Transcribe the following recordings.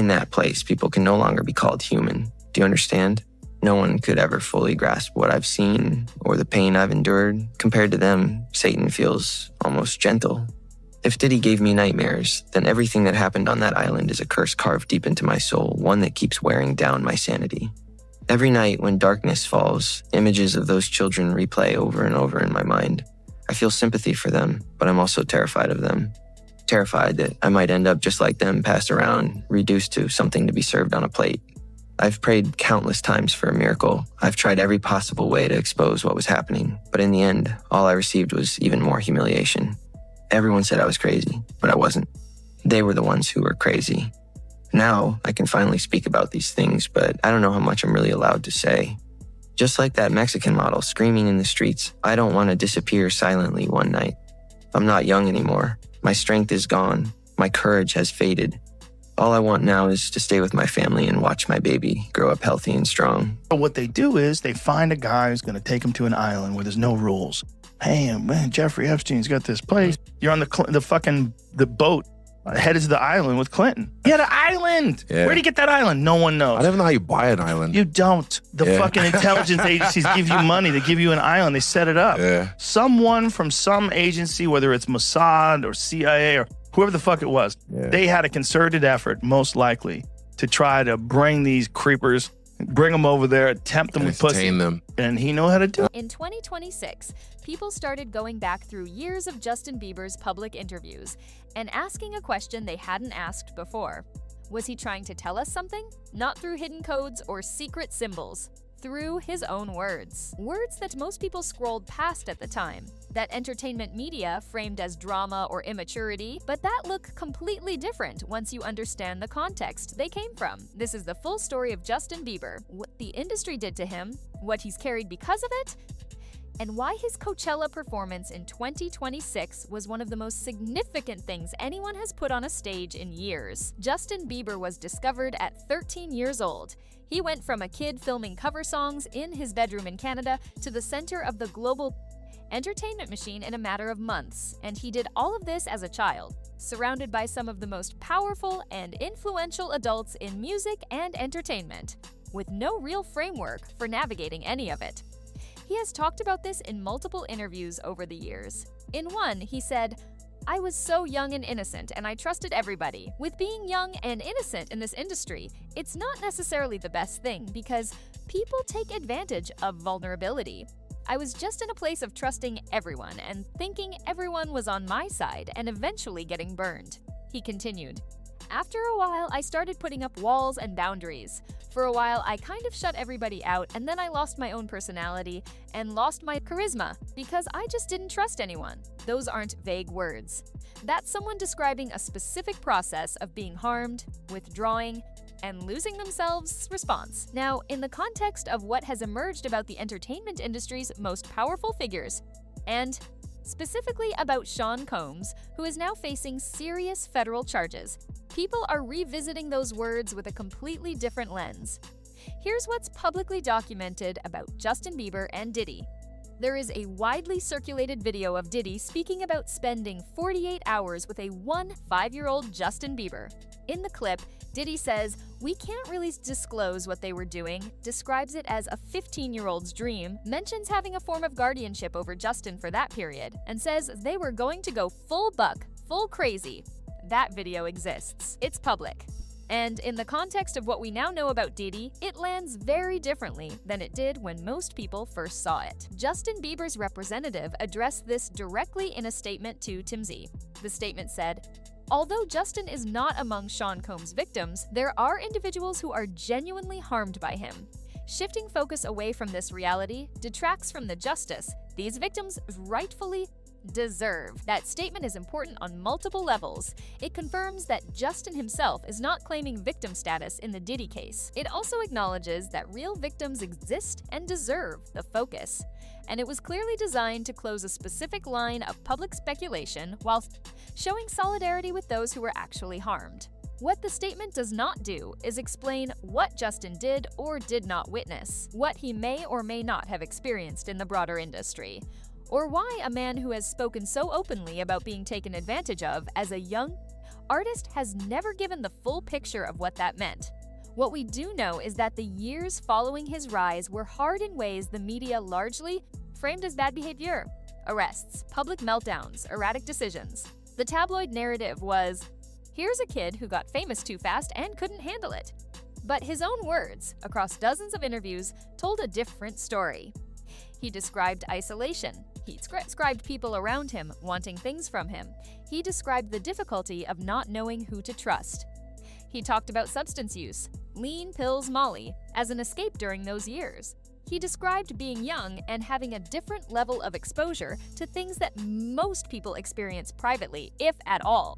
In that place, people can no longer be called human. Do you understand? No one could ever fully grasp what I've seen or the pain I've endured. Compared to them, Satan feels almost gentle. If Diddy gave me nightmares, then everything that happened on that island is a curse carved deep into my soul, one that keeps wearing down my sanity. Every night when darkness falls, images of those children replay over and over in my mind. I feel sympathy for them, but I'm also terrified of them. Terrified that I might end up just like them, passed around, reduced to something to be served on a plate. I've prayed countless times for a miracle. I've tried every possible way to expose what was happening, but in the end, all I received was even more humiliation. Everyone said I was crazy, but I wasn't. They were the ones who were crazy. Now, I can finally speak about these things, but I don't know how much I'm really allowed to say. Just like that Mexican model screaming in the streets, I don't want to disappear silently one night. I'm not young anymore. My strength is gone. My courage has faded. All I want now is to stay with my family and watch my baby grow up healthy and strong. What they do is they find a guy who's going to take them to an island where there's no rules. Hey, man, Jeffrey Epstein's got this place. You're on the boat headed to the island with Clinton. He had an island. Yeah. Where'd he get that island? No one knows. I don't even know how you buy an island. You don't. The fucking intelligence agencies give you money. They give you an island. They set it up. Yeah. Someone from some agency, whether it's Mossad or CIA or whoever the fuck it was, they had a concerted effort, most likely, to try to bring these creepers, bring them over there, tempt them with pussy. Them. And he knew how to do it. In 2026, people started going back through years of Justin Bieber's public interviews and asking a question they hadn't asked before. Was he trying to tell us something? Not through hidden codes or secret symbols. Through his own words. Words that most people scrolled past at the time. That entertainment media framed as drama or immaturity, but that look completely different once you understand the context they came from. This is the full story of Justin Bieber, what the industry did to him, what he's carried because of it, and why his Coachella performance in 2026 was one of the most significant things anyone has put on a stage in years. Justin Bieber was discovered at 13 years old. He went from a kid filming cover songs in his bedroom in Canada to the center of the global entertainment machine in a matter of months, and he did all of this as a child, surrounded by some of the most powerful and influential adults in music and entertainment, with no real framework for navigating any of it. He has talked about this in multiple interviews over the years. In one, he said, "I was so young and innocent, and I trusted everybody. With being young and innocent in this industry, it's not necessarily the best thing because people take advantage of vulnerability. I was just in a place of trusting everyone and thinking everyone was on my side and eventually getting burned." He continued, "After a while, I started putting up walls and boundaries. For a while, I kind of shut everybody out, and then I lost my own personality and lost my charisma because I just didn't trust anyone." Those aren't vague words. That's someone describing a specific process of being harmed, withdrawing, and losing themselves response. Now, in the context of what has emerged about the entertainment industry's most powerful figures, and specifically about Sean Combs, who is now facing serious federal charges, people are revisiting those words with a completely different lens. Here's what's publicly documented about Justin Bieber and Diddy. There is a widely circulated video of Diddy speaking about spending 48 hours with a 5-year-old Justin Bieber. In the clip, Diddy says, "We can't really disclose what they were doing," describes it as a 15-year-old's dream, mentions having a form of guardianship over Justin for that period, and says they were going to go full buck, full crazy. That video exists. It's public. And in the context of what we now know about Diddy, it lands very differently than it did when most people first saw it. Justin Bieber's representative addressed this directly in a statement to TMZ. The statement said, "Although Justin is not among Sean Combs' victims, there are individuals who are genuinely harmed by him. Shifting focus away from this reality detracts from the justice these victims rightfully deserve." That statement is important on multiple levels. It confirms that Justin himself is not claiming victim status in the Diddy case. It also acknowledges that real victims exist and deserve the focus. And it was clearly designed to close a specific line of public speculation while showing solidarity with those who were actually harmed. What the statement does not do is explain what Justin did or did not witness, what he may or may not have experienced in the broader industry, or why a man who has spoken so openly about being taken advantage of as a young artist has never given the full picture of what that meant. What we do know is that the years following his rise were hard in ways the media largely framed as bad behavior. Arrests, public meltdowns, erratic decisions. The tabloid narrative was, here's a kid who got famous too fast and couldn't handle it. But his own words, across dozens of interviews, told a different story. He described isolation. He described people around him wanting things from him. He described the difficulty of not knowing who to trust. He talked about substance use, lean pills, Molly, as an escape during those years. He described being young and having a different level of exposure to things that most people experience privately, if at all.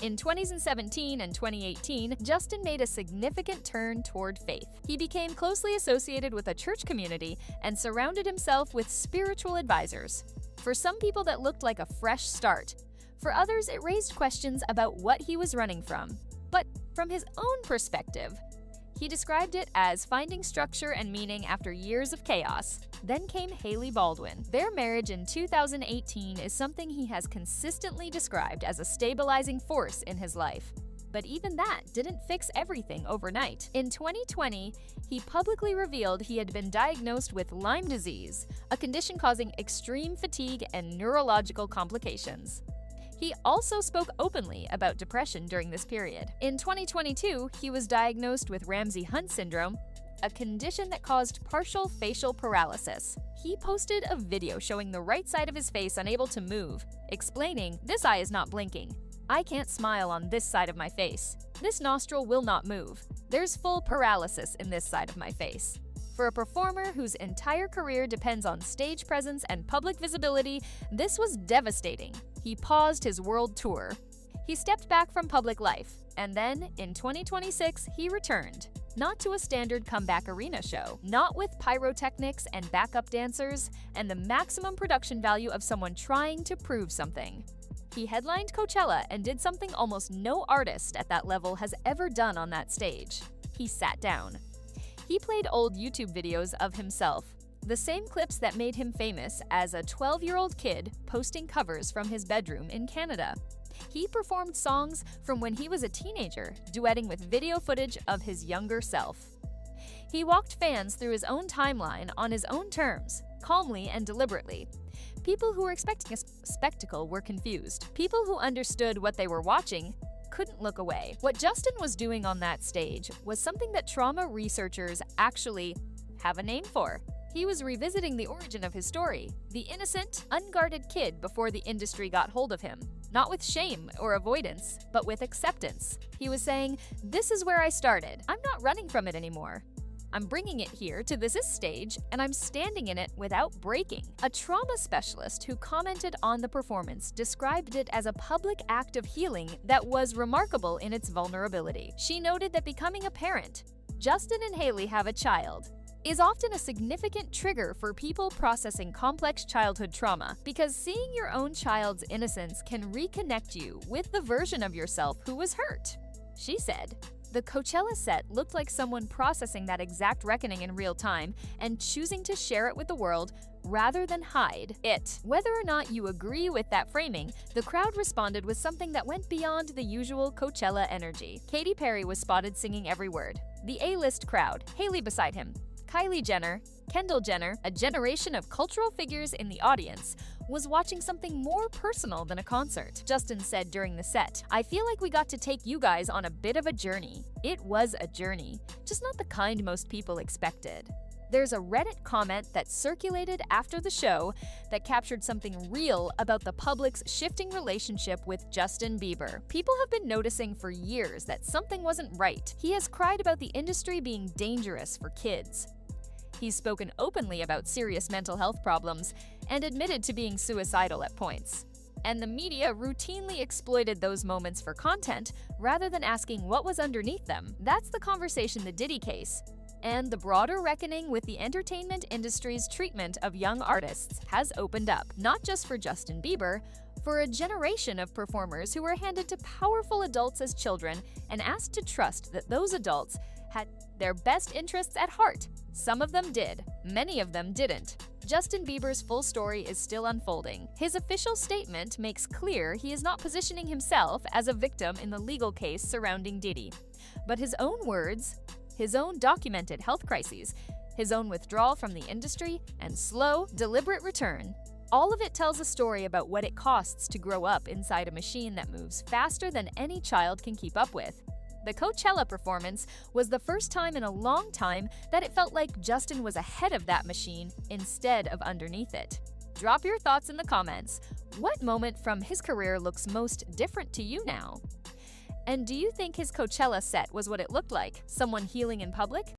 In 2017 and 2018, Justin made a significant turn toward faith. He became closely associated with a church community and surrounded himself with spiritual advisors. For some people, that looked like a fresh start. For others, it raised questions about what he was running from. But from his own perspective, he described it as finding structure and meaning after years of chaos. Then came Hailey Baldwin. Their marriage in 2018 is something he has consistently described as a stabilizing force in his life. But even that didn't fix everything overnight. In 2020, he publicly revealed he had been diagnosed with Lyme disease, a condition causing extreme fatigue and neurological complications. He also spoke openly about depression during this period. In 2022, he was diagnosed with Ramsay-Hunt syndrome, a condition that caused partial facial paralysis. He posted a video showing the right side of his face unable to move, explaining, "This eye is not blinking. I can't smile on this side of my face. This nostril will not move. There's full paralysis in this side of my face." For a performer whose entire career depends on stage presence and public visibility, this was devastating. He paused his world tour. He stepped back from public life, and then, in 2026, he returned. Not to a standard comeback arena show, not with pyrotechnics and backup dancers, and the maximum production value of someone trying to prove something. He headlined Coachella and did something almost no artist at that level has ever done on that stage. He sat down. He played old YouTube videos of himself, the same clips that made him famous as a 12-year-old kid posting covers from his bedroom in Canada. He performed songs from when he was a teenager, duetting with video footage of his younger self. He walked fans through his own timeline on his own terms, calmly and deliberately. People who were expecting a spectacle were confused. People who understood what they were watching couldn't look away. What Justin was doing on that stage was something that trauma researchers actually have a name for. He was revisiting the origin of his story, the innocent, unguarded kid before the industry got hold of him. Not with shame or avoidance, but with acceptance. He was saying, "This is where I started. I'm not running from it anymore. I'm bringing it here to this stage, and I'm standing in it without breaking." A trauma specialist who commented on the performance described it as a public act of healing that was remarkable in its vulnerability. She noted that becoming a parent, Justin and Hailey have a child, is often a significant trigger for people processing complex childhood trauma, because seeing your own child's innocence can reconnect you with the version of yourself who was hurt. She said, "The Coachella set looked like someone processing that exact reckoning in real time and choosing to share it with the world rather than hide it." Whether or not you agree with that framing, the crowd responded with something that went beyond the usual Coachella energy. Katy Perry was spotted singing every word. The A-list crowd, Hailey beside him, Kylie Jenner, Kendall Jenner, a generation of cultural figures in the audience, was watching something more personal than a concert. Justin said during the set, "I feel like we got to take you guys on a bit of a journey. It was a journey, just not the kind most people expected." There's a Reddit comment that circulated after the show that captured something real about the public's shifting relationship with Justin Bieber. People have been noticing for years that something wasn't right. He has cried about the industry being dangerous for kids. He's spoken openly about serious mental health problems and admitted to being suicidal at points. And the media routinely exploited those moments for content rather than asking what was underneath them. That's the conversation the Diddy case and the broader reckoning with the entertainment industry's treatment of young artists has opened up, not just for Justin Bieber, For a generation of performers who were handed to powerful adults as children and asked to trust that those adults had their best interests at heart. Some of them did, many of them didn't. Justin Bieber's full story is still unfolding. His official statement makes clear he is not positioning himself as a victim in the legal case surrounding Diddy. But his own words, his own documented health crises, his own withdrawal from the industry, and slow, deliberate return, all of it tells a story about what it costs to grow up inside a machine that moves faster than any child can keep up with. The Coachella performance was the first time in a long time that it felt like Justin was ahead of that machine instead of underneath it. Drop your thoughts in the comments. What moment from his career looks most different to you now? And do you think his Coachella set was what it looked like, someone healing in public?